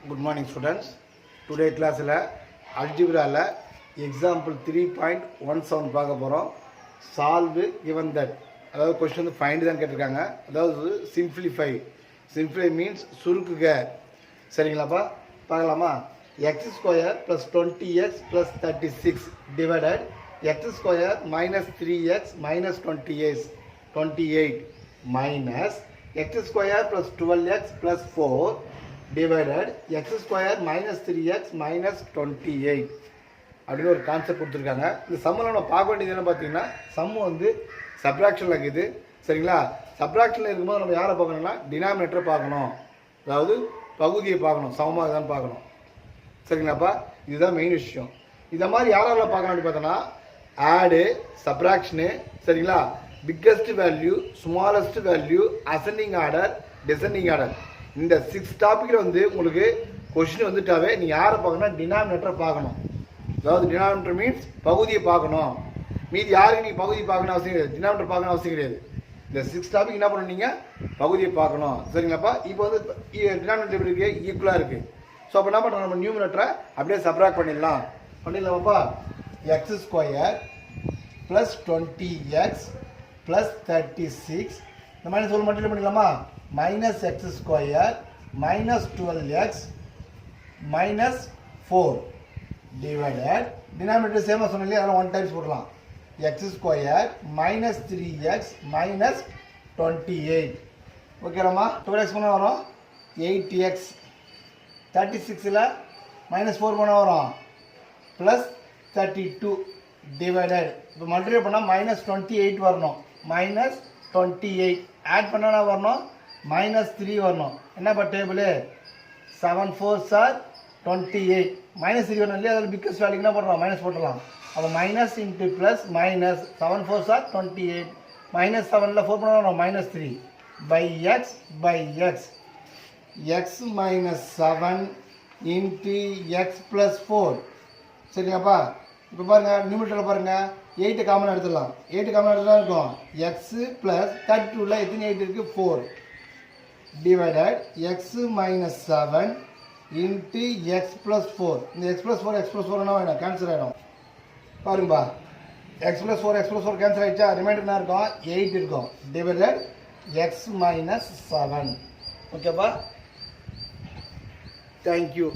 Good morning students. Today class algebra example 3.17 பார்க்க போறோம். Solve given that. அதாவது question find தான் கேட்டிருக்காங்க. அதாவது simplify. Simplify means சுருக்குக. சரிங்களாப்பா? பார்க்கலாமா? x square plus 20x plus 36 divided x square minus 3x minus 28 minus x square plus 12x plus 4 divided x square minus 3x minus 28 அப்படின்னு ஒரு concept கொடுத்துருக்காங்க. இந்த சம்மில் நம்ம பார்க்க வேண்டியது என்ன பார்த்தீங்கன்னா, சம் வந்து சப்ராக்ஷனில் இருக்குது. சரிங்களா? சப்ராக்ஷனில் இருக்கும்போது நம்ம யாரை பார்க்கணும்னா டினாமினேட்டரை பார்க்கணும், அதாவது பகுதியை பார்க்கணும், சமமாக தான் பார்க்கணும். சரிங்களாப்பா? இதுதான் மெயின் விஷயம். இந்த மாதிரி யாரால பார்க்கணும் அப்படி பார்த்தோன்னா, ஆடு, சப்ராக்ஷனு, சரிங்களா, biggest value, smallest value, ascending order, descending order, இந்த 6 டாப்பிக்கில் வந்து உங்களுக்கு கொஸ்டின் வந்துட்டாவே நீங்கள் யாரை பார்க்கணும்னா டினாமினேட்டரை பார்க்கணும். அதாவது டினாமினேட்டர் மீன்ஸ் பகுதியை பார்க்கணும். மீதி யாருக்கு நீங்கள் பகுதி பார்க்கணும் அவசியம் கிடையாது, டினாமினேட்டர் பார்க்கணும் அவசியம் கிடையாது. இந்த 6 டாபிக் என்ன பண்ணீங்க, பகுதியை பார்க்கணும். சரிங்களாப்பா? இப்போ வந்து டினாமினேட்டர் எப்படி இருக்குது, ஈக்குவலாக இருக்குது. ஸோ அப்போ என்ன பண்ணுறோம், நம்ம நியூமினேட்டரை அப்படியே சப்ராக்ட் பண்ணிடலாமாப்பா. X square plus 20x plus 36 இந்த மாதிரி சொல்ல மட்டும் பண்ணிடலாமா. minus x square minus 12x minus 4 divided denominator same சொன்னேன் இல்லையா, அதெல்லாம் 1 டைம்ஸ் போடலாம். x square minus 3x minus 28 ஓகேராமா. 12x பண்ண வரும் 8x, 36ல் minus 4 பண்ண வரும் plus 32 divided இப்போ மல்டிப்ளை பண்ணால் minus 28 வரணும், minus 28 ஆட் பண்ணா வரணும் -3 வரணும். என்னப்பா டேபிள் 7 4s are 28 -3 வரணும் இல்லையா, அதில் பிக்கஸ்ட் வேல்யூக்கு என்ன பண்ணுறோம், மைனஸ் போட்டுடலாம். அப்போ minus into plus minus 7 4s are 28 -7ல் 4 பண்ண வரும் -3 by x x minus 7 into x plus 4. சரிங்கப்பா? இப்போ பாருங்கள் நியூமரேட்டரில் பாருங்கள், 8 காமன் எடுத்துடலாம். 8 காமன் எடுத்துலாம் இருக்கும். எக்ஸ் ப்ளஸ் 32ல் எத்தனை 8 இருக்குது, 4 divided x minus 7 into x plus 4. இந்த x plus 4 என்ன வேணும், கேன்சல் ஆகிடும். பாருங்கப்பா, x plus 4 கேன்சல் ஆகிடுச்சா, ரிமைண்டர் என்ன இருக்கும், 8 இருக்கும். divided x minus 7. ஓகேப்பா? தேங்க்யூ.